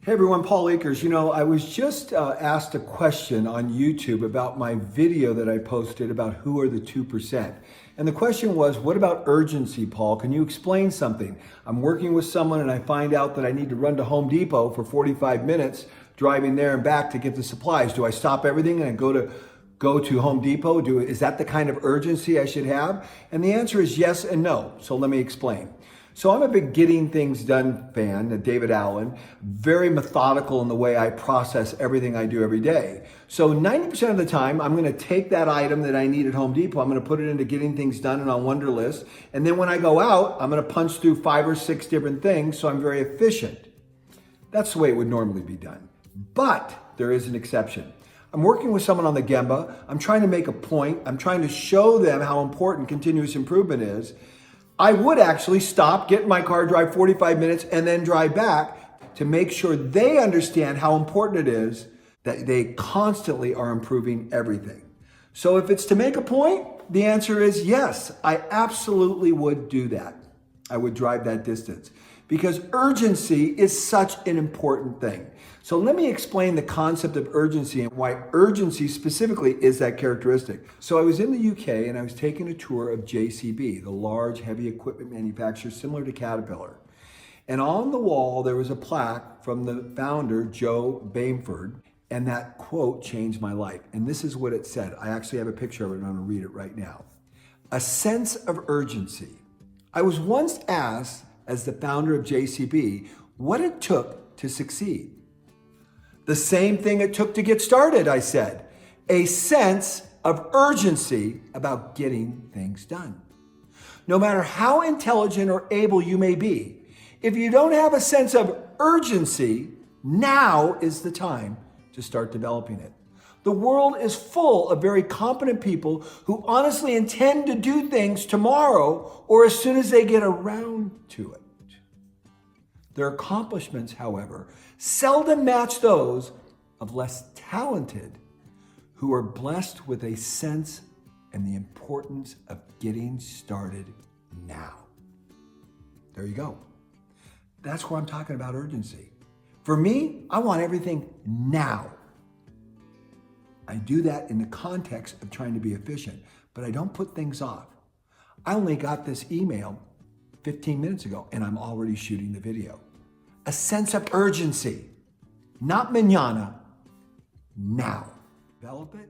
Hey everyone, Paul Akers. I was just asked a question on YouTube about my video that I posted about who are the 2%. And the question was, what about urgency, Paul? Can you explain something? I'm working with someone and I find out that I need to run to Home Depot for 45 minutes, driving there and back to get the supplies. Do I stop everything and go to Home Depot? Is that the kind of urgency I should have? And the answer is yes and no. So let me explain. So I'm a big getting things done fan, David Allen, very methodical in the way I process everything I do every day. So 90% of the time, I'm gonna take that item that I need at Home Depot, I'm gonna put it into getting things done and on Wunderlist. And then when I go out, I'm gonna punch through 5 or 6 different things, so I'm very efficient. That's the way it would normally be done. But there is an exception. I'm working with someone on the Gemba, I'm trying to make a point, I'm trying to show them how important continuous improvement is. I would actually stop, get in my car, drive 45 minutes, and then drive back to make sure they understand how important it is that they constantly are improving everything. So if it's to make a point, the answer is yes, I absolutely would do that. I would drive that distance because urgency is such an important thing. So let me explain the concept of urgency and why urgency specifically is that characteristic. So I was in the UK and I was taking a tour of JCB, the large heavy equipment manufacturer similar to Caterpillar. And on the wall, there was a plaque from the founder, Joe Bamford, and that quote changed my life. And this is what it said. I actually have a picture of it and I'm gonna read it right now. A sense of urgency. I was once asked, as the founder of JCB, what it took to succeed. The same thing it took to get started, I said. A sense of urgency about getting things done. No matter how intelligent or able you may be, if you don't have a sense of urgency, now is the time to start developing it. The world is full of very competent people who honestly intend to do things tomorrow or as soon as they get around to it. Their accomplishments, however, seldom match those of less talented who are blessed with a sense and the importance of getting started now. There you go. That's where I'm talking about urgency. For me, I want everything now. I do that in the context of trying to be efficient, but I don't put things off. I only got this email 15 minutes ago and I'm already shooting the video. A sense of urgency, not mañana, now. Develop it.